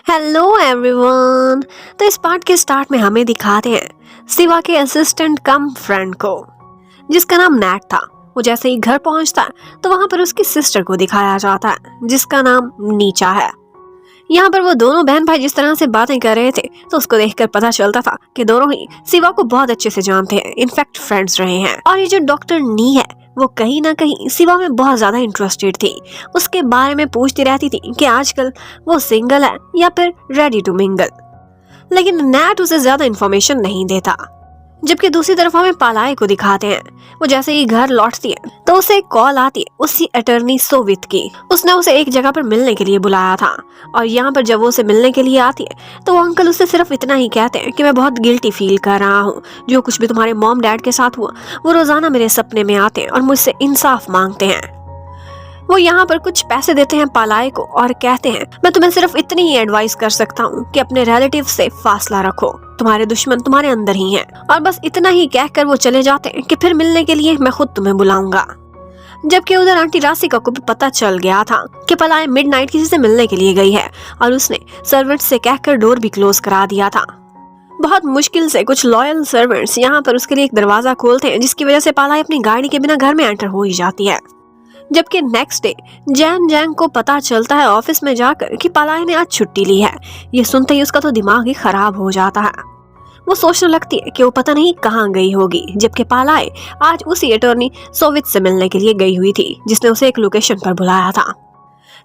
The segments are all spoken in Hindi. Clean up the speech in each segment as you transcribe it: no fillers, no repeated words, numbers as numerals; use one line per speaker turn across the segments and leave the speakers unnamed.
Hello everyone. तो इस पार्ट के स्टार्ट में हमें दिखाते हैं शिवा के असिस्टेंट कम फ्रेंड को, जिसका नाम नैट था। वो जैसे ही घर पहुंचता है तो वहां पर उसकी सिस्टर को दिखाया जाता है, जिसका नाम नीचा है। यहाँ पर वो दोनों बहन भाई जिस तरह से बातें कर रहे थे तो उसको देखकर पता चलता था कि दोनों ही शिवा को बहुत अच्छे से जानते हैं, इनफैक्ट फ्रेंड्स रहे हैं। और ये जो डॉक्टर नी है वो कहीं ना कहीं शिवा में बहुत ज्यादा इंटरेस्टेड थी। उसके बारे में पूछती रहती थी कि आजकल वो सिंगल है या फिर रेडी टू मिंगल, लेकिन नैट उसे ज्यादा इन्फॉर्मेशन नहीं देता। जबकि दूसरी तरफ हमें पालाई को दिखाते हैं। वो जैसे ही घर लौटती है तो उसे एक कॉल आती है उसी अटर्नी सोवित की। उसने उसे एक जगह पर मिलने के लिए बुलाया था, और यहाँ पर जब वो उसे मिलने के लिए आती है तो वो अंकल उसे सिर्फ इतना ही कहते हैं कि मैं बहुत गिल्टी फील कर रहा हूँ। जो कुछ भी तुम्हारे मॉम डैड के साथ हुआ वो रोजाना मेरे सपने में आते हैं और मुझसे इंसाफ मांगते हैं। वो यहाँ पर कुछ पैसे देते हैं पालाई को और कहते हैं मैं तुम्हें सिर्फ इतनी ही एडवाइस कर सकता हूँ कि अपने रिलेटिव से फासला रखो, तुम्हारे दुश्मन तुम्हारे अंदर ही हैं। और बस इतना ही कहकर वो चले जाते हैं कि फिर मिलने के लिए मैं खुद तुम्हें बुलाऊंगा। जबकि उधर आंटी राशिका को भी पता चल गया था कि पलाई मिडनाइट किसी से मिलने के लिए गई है, और उसने सर्वेंट से कहकर डोर भी क्लोज करा दिया था। बहुत मुश्किल से कुछ लॉयल सर्वेंट्स यहाँ पर उसके लिए एक दरवाजा खोलते हैं, जिसकी वजह से पालाई अपनी गाड़ी के बिना घर में एंटर हो ही जाती है। जबकि नेक्स्ट डे जैन जैंग को पता चलता है ऑफिस में जाकर कि पालाई ने आज छुट्टी ली है। ये सुनते ही उसका तो दिमाग ही खराब हो जाता है। वो सोचने लगती है कि वो पता नहीं कहाँ गई होगी, जबकि पालाई आज उसी अटॉर्नी सोवित से मिलने के लिए गई हुई थी जिसने उसे एक लोकेशन पर बुलाया था।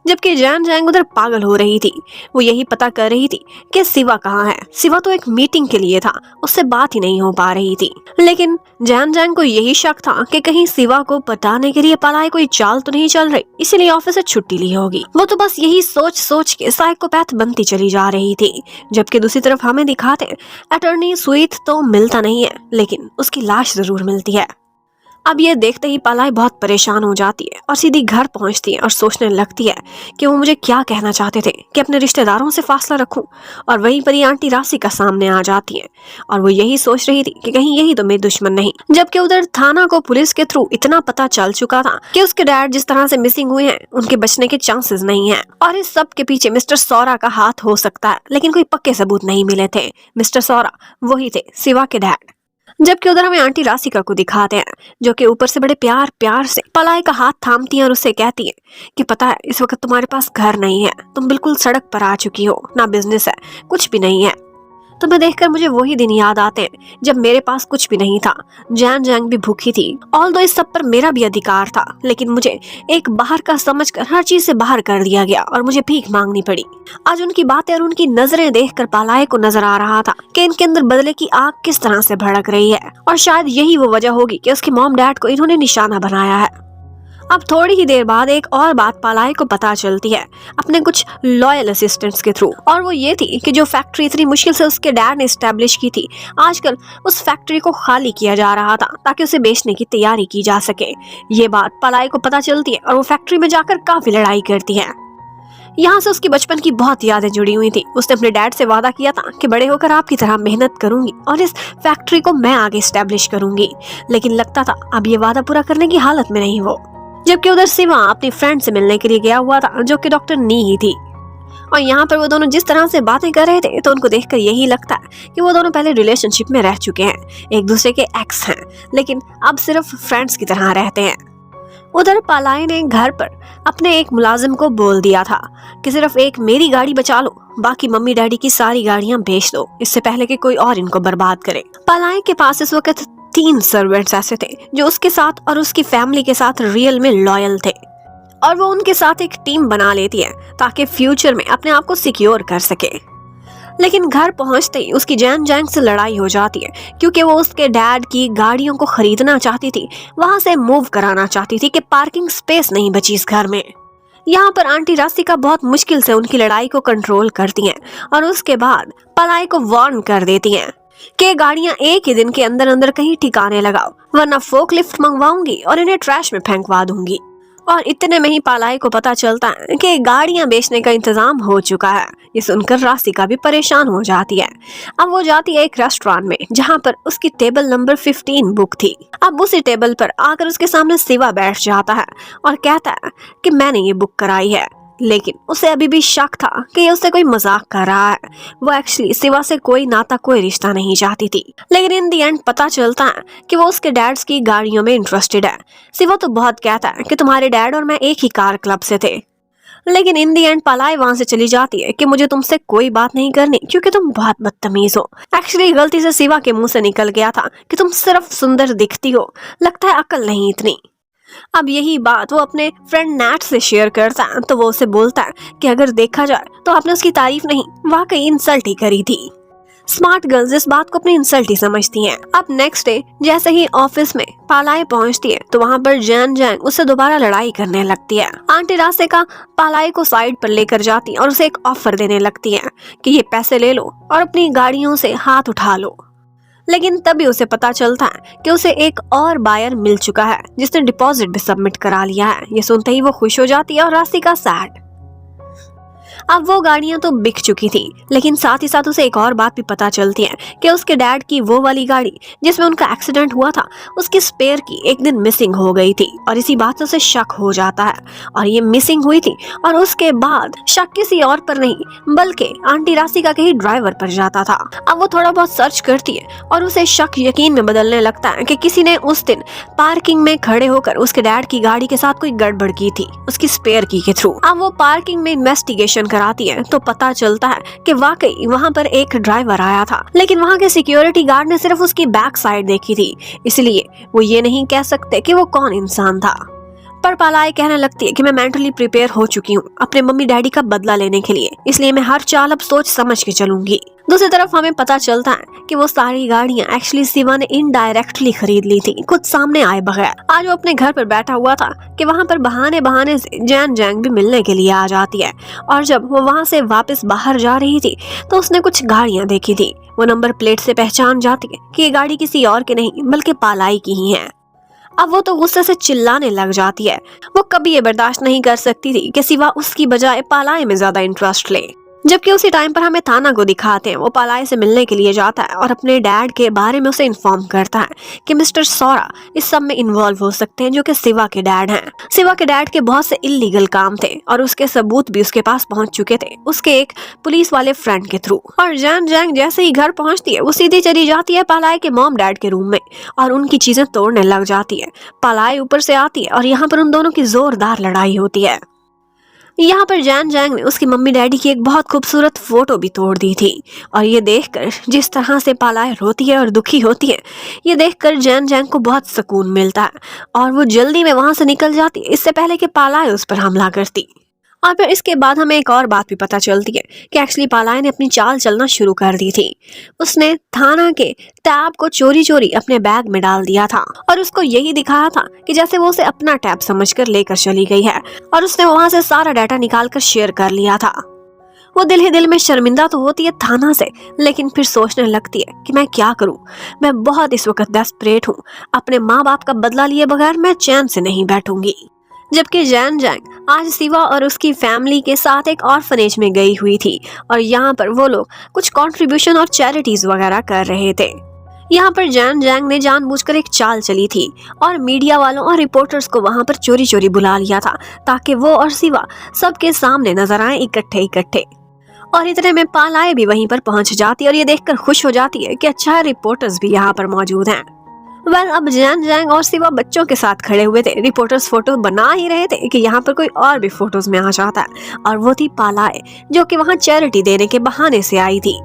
जबकि जैन जैंग उधर पागल हो रही थी। वो यही पता कर रही थी कि शिवा कहाँ है। शिवा तो एक मीटिंग के लिए था, उससे बात ही नहीं हो पा रही थी। लेकिन जैन जैंग को यही शक था कि कहीं शिवा को बताने के लिए पालाई कोई चाल तो नहीं चल रही, इसीलिए ऑफिस से छुट्टी ली होगी। वो तो बस यही सोच सोच के साइकोपैथ बनती चली जा रही थी। जबकि दूसरी तरफ हमें दिखाते अटॉर्नी स्वीट तो मिलता नहीं है, लेकिन उसकी लाश जरूर मिलती है। अब ये देखते ही पालाई बहुत परेशान हो जाती है और सीधी घर पहुंचती है और सोचने लगती है कि वो मुझे क्या कहना चाहते थे कि अपने रिश्तेदारों से फासला रखूं। और वहीं पर ही आंटी राशिका सामने आ जाती है और वो यही सोच रही थी कि कहीं यही तो मेरे दुश्मन नहीं। जबकि उधर थाना को पुलिस के थ्रू इतना पता चल चुका था कि उसके डैड जिस तरह से मिसिंग हुए हैं उनके बचने के चांसेस नहीं है, और इस सब के पीछे मिस्टर सौरा का हाथ हो सकता है, लेकिन कोई पक्के सबूत नहीं मिले थे। मिस्टर सौरा वही थे शिवा के डैड। जबकि उधर हमें आंटी राशिका को दिखाते हैं जो कि ऊपर से बड़े प्यार प्यार से पलाई का हाथ थामती है और उससे कहती है कि पता है इस वक्त तुम्हारे पास घर नहीं है, तुम बिल्कुल सड़क पर आ चुकी हो, ना बिजनेस है, कुछ भी नहीं है। तुम्हें देखकर मुझे वही दिन याद आते हैं जब मेरे पास कुछ भी नहीं था। जैन जैंग भी भूखी थी, ऑल्दो इस सब पर मेरा भी अधिकार था, लेकिन मुझे एक बाहर का समझकर हर चीज से बाहर कर दिया गया और मुझे भीख मांगनी पड़ी। आज उनकी बातें और उनकी नजरें देखकर पालाई को नजर आ रहा था कि इनके अंदर बदले की आग किस तरह से भड़क रही है, और शायद यही वो वजह होगी कि उसके मॉम डैड को इन्होंने निशाना बनाया है। अब थोड़ी ही देर बाद एक और बात पालाई को पता चलती है अपने कुछ लॉयल असिस्टेंट्स के थ्रू, और वो ये थी कि जो फैक्ट्री इतनी मुश्किल से उसके डैड ने एस्टेब्लिश की थी, आजकल उस फैक्ट्री को खाली किया जा रहा था ताकि उसे बेचने की तैयारी की जा सके। ये बात पालाई को पता चलती है और वो फैक्ट्री में जाकर काफी लड़ाई करती है। यहाँ से उसकी बचपन की बहुत यादें जुड़ी हुई थी। उसने अपने डैड से वादा किया था कि बड़े होकर आपकी तरह मेहनत करूंगी और इस फैक्ट्री को मैं आगे एस्टेब्लिश करूंगी, लेकिन लगता था अब ये वादा पूरा करने की हालत में नहीं वो। जबकि उधर शिवा अपनी फ्रेंड से मिलने के लिए गया हुआ था जो कि डॉक्टर नी ही थी, और यहाँ पर वो दोनों जिस तरह से बातें कर रहे थे तो उनको देखकर यही लगता है कि वो दोनों पहले रिलेशनशिप में रह चुके हैं, एक दूसरे के एक्स हैं, लेकिन अब सिर्फ फ्रेंड्स की तरह रहते हैं। उधर पालाई ने घर पर अपने एक मुलाजिम को बोल दिया था कि सिर्फ एक मेरी गाड़ी बचा लो, बाकी मम्मी डैडी की सारी गाड़ियां बेच दो, इससे पहले कि कोई और इनको बर्बाद करे। पालाई के पास इस वक्त 3 सर्वेंट्स ऐसे थे जो उसके साथ और उसकी फैमिली के साथ रियल में लॉयल थे, और वो उनके साथ एक टीम बना लेती है ताकि फ्यूचर में अपने आप को सिक्योर कर सके। लेकिन घर पहुंचते ही उसकी जैन जैंग से लड़ाई हो जाती है क्योंकि वो उसके डैड की गाड़ियों को खरीदना चाहती थी, वहां से मूव कराना चाहती थी कि पार्किंग स्पेस नहीं बची इस घर में। यहाँ पर आंटी राशिका बहुत मुश्किल से उनकी लड़ाई को कंट्रोल करती हैं और उसके बाद पलाई को वार्न कर देती हैं कि गाड़ियां एक ही दिन के अंदर अंदर कहीं ठिकाने लगाओ, वरना फोकलिफ्ट मंगवाऊंगी और इन्हें ट्रैश में फेंकवा दूंगी। और इतने में ही पालाई को पता चलता है कि गाड़ियां बेचने का इंतजाम हो चुका है। ये सुनकर राशिका भी परेशान हो जाती है। अब वो जाती है एक रेस्टोरेंट में जहां पर उसकी टेबल नंबर 15 बुक थी। अब उसी टेबल पर आकर उसके सामने शिवा बैठ जाता है और कहता है कि मैंने ये बुक कराई है, लेकिन उसे अभी भी शक था कि ये उससे कोई मजाक कर रहा है। वो एक्चुअली शिवा से कोई नाता कोई रिश्ता नहीं चाहती थी। लेकिन इन दी एंड पता चलता है कि वो उसके डैड्स की गाड़ियों में इंटरेस्टेड है। शिवा तो बहुत कहता है कि तुम्हारे डैड और मैं एक ही कार क्लब से थे, लेकिन इन दी एंड पालाई वहां से चली जाती है कि मुझे तुमसे कोई बात नहीं करनी क्योंकि तुम बहुत बदतमीज हो। एक्चुअली गलती से शिवा के मुंह से निकल गया था कि तुम सिर्फ सुंदर दिखती हो, लगता है अकल नहीं इतनी। अब यही बात वो अपने फ्रेंड नैट से शेयर करता है तो वो उसे बोलता है कि अगर देखा जाए तो आपने उसकी तारीफ नहीं, वाकई इंसल्ट ही करी थी। स्मार्ट गर्ल्स इस बात को अपनी इंसल्ट ही समझती हैं। अब नेक्स्ट डे जैसे ही ऑफिस में पालाई पहुंचती है तो वहां पर जैन जैंग उससे दोबारा लड़ाई करने लगती है। आंटी रास्ते पालाई को साइड पर लेकर जाती है और उसे एक ऑफर देने लगती है कि ये पैसे ले लो और अपनी गाड़ियों से हाथ उठा लो। लेकिन तभी उसे पता चलता है कि उसे एक और बायर मिल चुका है जिसने डिपॉजिट भी सबमिट करा लिया है। ये सुनते ही वो खुश हो जाती है और रास्तिका सैड। अब वो गाड़ियां तो बिक चुकी थी, लेकिन साथ ही साथ उसे एक और बात भी पता चलती है कि उसके डैड की वो वाली गाड़ी जिसमें उनका एक्सीडेंट हुआ था, उसकी स्पेयर की एक दिन मिसिंग हो गई थी और इसी बात से उसे शक हो जाता है। और ये मिसिंग हुई थी और उसके बाद शक किसी और पर नहीं बल्कि आंटी रास्तिका के ही ड्राइवर पर जाता था। अब वो थोड़ा बहुत सर्च करती है और उसे शक यकीन में बदलने लगता है कि किसी ने उस दिन पार्किंग में खड़े होकर उसके डैड की गाड़ी के साथ कोई गड़बड़ की थी उसकी स्पेयर की के थ्रू। अब वो पार्किंग में इन्वेस्टिगेशन कराती है तो पता चलता है कि वाकई वहां पर एक ड्राइवर आया था, लेकिन वहां के सिक्योरिटी गार्ड ने सिर्फ उसकी बैक साइड देखी थी, इसलिए वो ये नहीं कह सकते कि वो कौन इंसान था। पर पालाई कहने लगती है कि मैं मेंटली प्रिपेयर हो चुकी हूँ अपने मम्मी डैडी का बदला लेने के लिए, इसलिए मैं हर चाल अब सोच समझ के चलूंगी। दूसरी तरफ हमें पता चलता है कि वो सारी गाड़ियां एक्चुअली शिवा ने इनडायरेक्टली खरीद ली थी, खुद सामने आए बगैर। आज वो अपने घर पर बैठा हुआ था कि वहाँ पर बहाने बहाने से जैन जैंग भी मिलने के लिए आ जाती है। और जब वो वहाँ से वापस बाहर जा रही थी तो उसने कुछ गाड़ियां देखी थी। वो नंबर प्लेट से पहचान जाती है कि ये गाड़ी किसी और की नहीं बल्कि पालाई की ही है। अब वो तो गुस्से से चिल्लाने लग जाती है। वो कभी ये बर्दाश्त नहीं कर सकती थी कि शिवा उसकी बजाय पालाई में ज्यादा इंटरेस्ट ले। जबकि उसी टाइम पर हमें थाना को दिखाते हैं। वो पालाई से मिलने के लिए जाता है और अपने डैड के बारे में उसे इन्फॉर्म करता है कि मिस्टर सौरा इस सब में इन्वॉल्व हो सकते हैं, जो कि शिवा के डैड हैं। शिवा के डैड के बहुत से इल्लीगल काम थे और उसके सबूत भी उसके पास पहुंच चुके थे उसके एक पुलिस वाले फ्रेंड के थ्रू। और जैन जैंग जैसे ही घर पहुंचती है वो सीधी चली जाती है पालाई के मॉम डैड के रूम में और उनकी चीजें तोड़ने लग जाती है। पालाई ऊपर से आती है और यहाँ पर उन दोनों की जोरदार लड़ाई होती है। यहाँ पर जैन जैंग ने उसकी मम्मी डैडी की एक बहुत खूबसूरत फोटो भी तोड़ दी थी। और ये देखकर जिस तरह से पालाई रोती है और दुखी होती है, ये देखकर जैन जैंग को बहुत सुकून मिलता है और वो जल्दी में वहां से निकल जाती है इससे पहले कि पालाई उस पर हमला करती। और फिर इसके बाद हमें एक और बात भी पता चलती है कि एक्चुअली पालाई ने अपनी चाल चलना शुरू कर दी थी। उसने थाना के टैब को चोरी चोरी अपने बैग में डाल दिया था और उसको यही दिखाया था कि जैसे वो उसे अपना टैब समझकर लेकर चली गई है और उसने वहां से सारा डाटा निकालकर शेयर कर लिया था। वो दिल ही दिल में शर्मिंदा तो होती है थाना से, लेकिन फिर सोचने लगती है कि मैं क्या करूं, मैं बहुत इस वक्त डेस्परेट हूं, अपने माँ बाप का बदला लिए बगैर मैं चैन से नहीं बैठूंगी। जबकि जैन जैंग आज शिवा और उसकी फैमिली के साथ एक ऑर्फनेज में गई हुई थी और यहाँ पर वो लोग कुछ कंट्रीब्यूशन और चैरिटीज वगैरह कर रहे थे। यहाँ पर जैन जैंग ने जानबूझकर एक चाल चली थी और मीडिया वालों और रिपोर्टर्स को वहाँ पर चोरी चोरी बुला लिया था ताकि वो और शिवा सबके सामने नजर आए इकट्ठे इकट्ठे। और इतने में पालाई भी वहीं पर पहुंच जाती है और ये देखकर खुश हो जाती है कि अच्छा रिपोर्टर्स भी यहाँ पर मौजूद हैं। अब जैन जैंग और शिवा बच्चों के साथ खड़े हुए थे। रिपोर्टर्स फोटो बना ही रहे थे कि यहाँ पर कोई और भी फोटोज में आ जाता है और वो थी पालाई, जो कि वहाँ चैरिटी देने के बहाने से आई थी।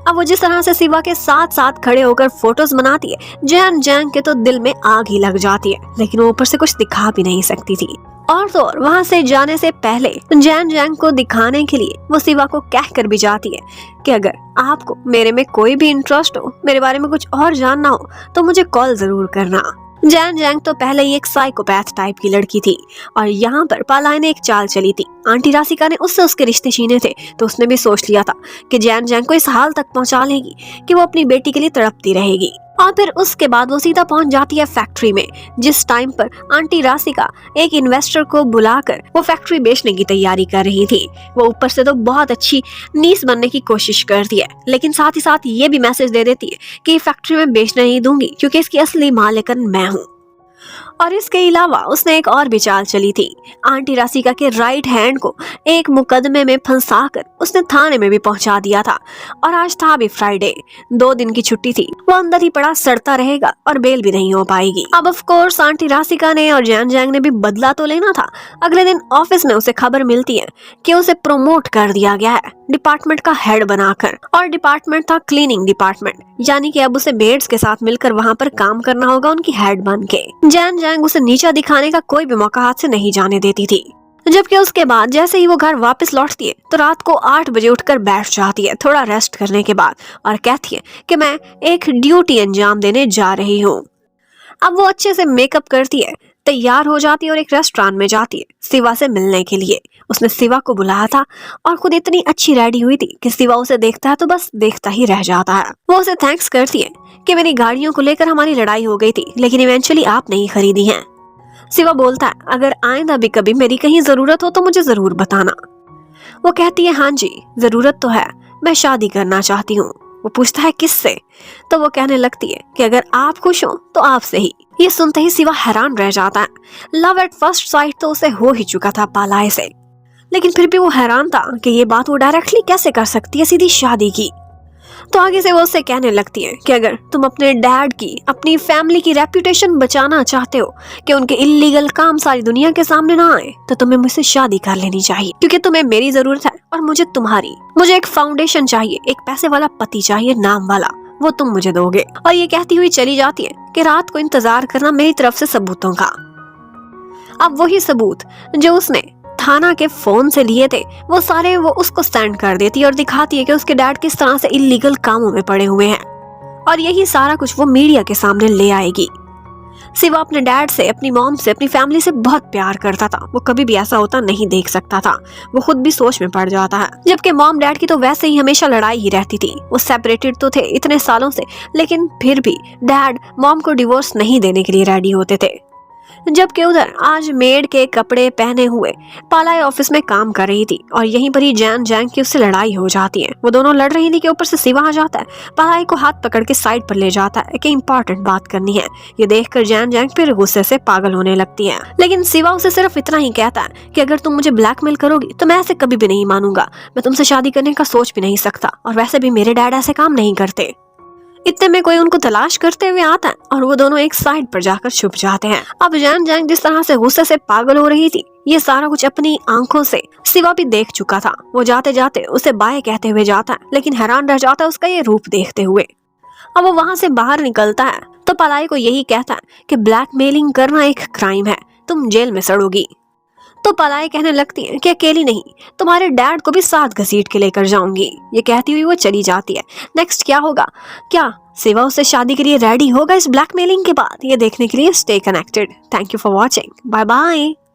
अब वो जिस तरह से शिवा के साथ साथ खड़े होकर फोटोज बनाती है, जैन जैंग के तो दिल में आग ही लग जाती है, लेकिन वो ऊपर से कुछ दिखा भी नहीं सकती थी। और तो और वहाँ से जाने से पहले जैन जैंग को दिखाने के लिए वो शिवा को कह कर भी जाती है कि अगर आपको मेरे में कोई भी इंटरेस्ट हो, मेरे बारे में कुछ और जानना हो तो मुझे कॉल जरूर करना। जैन जैंग तो पहले ही एक साइकोपैथ टाइप की लड़की थी और यहाँ पर पालाई ने एक चाल चली थी। आंटी रास्तिका ने उससे उसके रिश्ते छीने थे तो उसने भी सोच लिया था कि जैन जैंग को इस हाल तक पहुँचा लेगी कि वो अपनी बेटी के लिए तड़पती रहेगी। और फिर उसके बाद वो सीधा पहुंच जाती है फैक्ट्री में, जिस टाइम पर आंटी रास्तिका एक इन्वेस्टर को बुलाकर वो फैक्ट्री बेचने की तैयारी कर रही थी। वो ऊपर से तो बहुत अच्छी नीस बनने की कोशिश करती है, लेकिन साथ ही साथ ये भी मैसेज दे देती है कि फैक्ट्री में बेचने नहीं दूंगी क्योंकि इसकी असली मालिकन मैं हूँ। और इसके अलावा उसने एक और भी चाल चली थी। आंटी राशिका के राइट हैंड को एक मुकदमे में फंसाकर उसने थाने में भी पहुंचा दिया था। और आज था भी फ्राइडे, 2 दिन की छुट्टी थी। वो अंदर ही पड़ा सड़ता रहेगा और बेल भी नहीं हो पाएगी। अब ऑफ कोर्स आंटी राशिका ने और जैन जैंग ने भी बदला तो लेना था। अगले दिन ऑफिस में उसे खबर मिलती है कि उसे प्रमोट कर दिया गया है डिपार्टमेंट का हेड बनाकर। और डिपार्टमेंट था क्लीनिंग डिपार्टमेंट, यानी कि अब उसे मेड्स के साथ मिलकर वहाँ पर काम करना होगा उनकी हेड बन के। जैन जैंग उसे नीचा दिखाने का कोई भी मौका हाथ से नहीं जाने देती थी। जबकि उसके बाद जैसे ही वो घर वापस लौटती है तो रात को 8 बजे उठकर बैठ जाती है थोड़ा रेस्ट करने के बाद, और कहती है कि मैं एक ड्यूटी अंजाम देने जा रही हूँ। अब वो अच्छे से मेकअप करती है, तैयार हो जाती है और एक रेस्टोरेंट में जाती है शिवा से मिलने के लिए। उसने शिवा को बुलाया था और खुद इतनी अच्छी रेडी हुई थी कि शिवा उसे देखता है तो बस देखता ही रह जाता है। वो उसे थैंक्स करती है कि मेरी गाड़ियों को लेकर हमारी लड़ाई हो गई थी लेकिन इवेंचुअली आप नहीं खरीदी हैं। शिवा बोलता है अगर आइंदा भी कभी मेरी कहीं जरूरत हो तो मुझे जरूर बताना। वो कहती है हाँ जी जरूरत तो है, मैं शादी करना चाहती हूँ। वो पूछता है किससे? तो वो कहने लगती है कि अगर आप खुश हो तो आपसे ही। ये सुनते ही शिवा हैरान रह जाता है। लव एट फर्स्ट साइट तो उसे हो ही चुका था पालाय से, लेकिन फिर भी वो हैरान था कि ये बात वो डायरेक्टली कैसे कर सकती है सीधी शादी की। तो आगे से वो उससे कहने लगती है कि अगर तुम अपने डैड की, अपनी फैमिली की रेपुटेशन बचाना चाहते हो कि उनके इलीगल काम सारी दुनिया के सामने ना आए, तो तुम्हें मुझसे शादी कर लेनी चाहिए, क्योंकि तुम्हें मेरी जरूरत है और मुझे तुम्हारी। मुझे एक फाउंडेशन चाहिए, एक पैसे वाला पति चाहिए, नाम वाला, वो तुम मुझे दोगे। और ये कहती हुई चली जाती है कि रात को इंतजार करना मेरी तरफ से सबूतों का। अब वही सबूत जो उसने थाना के फोन से लिए थे वो सारे वो उसको सेंड कर देती है और दिखाती है कि उसके डैड किस तरह से इलीगल कामों में पड़े हुए हैं, और यही सारा कुछ वो मीडिया के सामने ले आएगी। शिवा अपने डैड से, अपनी मॉम से, अपनी फैमिली से बहुत प्यार करता था। वो कभी भी ऐसा होता नहीं देख सकता था। वो खुद भी सोच में पड़ जाता है। जबकि मॉम डैड की तो वैसे ही हमेशा लड़ाई ही रहती थी। वो सेपरेटेड तो थे इतने सालों से, लेकिन फिर भी डैड मॉम को डिवोर्स नहीं देने के लिए रेडी होते थे। जबकि उधर आज मेड के कपड़े पहने हुए पालाय ऑफिस में काम कर रही थी और यहीं पर ही जैन जैंग की उससे लड़ाई हो जाती है। वो दोनों लड़ रही थी कि ऊपर से शिवा आ जाता है, पालाय को हाथ पकड़ के साइड पर ले जाता है कि इंपॉर्टेंट बात करनी है। ये देखकर जैन जैंग फिर गुस्से से पागल होने लगती है, लेकिन शिवा उसे सिर्फ इतना ही कहता है कि अगर तुम मुझे ब्लैकमेल करोगी तो मैं ऐसे कभी भी नहीं मानूंगा, मैं तुमसे शादी करने का सोच भी नहीं सकता, और वैसे भी मेरे डैड ऐसे काम नहीं करते। इतने में कोई उनको तलाश करते हुए आता है और वो दोनों एक साइड पर जाकर छुप जाते हैं। अब जैन जैंग जिस तरह से गुस्से से पागल हो रही थी, ये सारा कुछ अपनी आंखों से शिवा भी देख चुका था। वो जाते जाते उसे बाय कहते हुए जाता है, लेकिन हैरान रह जाता है उसका ये रूप देखते हुए। अब वो वहाँ से बाहर निकलता है तो पालाय को यही कहता है कि ब्लैकमेलिंग करना एक क्राइम है, तुम जेल में सड़ोगी। तो पालाय कहने लगती है कि अकेली नहीं, तुम्हारे डैड को भी साथ घसीट के लेकर जाऊंगी। ये कहती हुई वो चली जाती है। नेक्स्ट क्या होगा? क्या शिवा उससे शादी के लिए रेडी होगा इस ब्लैकमेलिंग के बाद? ये देखने के लिए stay connected. Thank you for watching. Bye bye.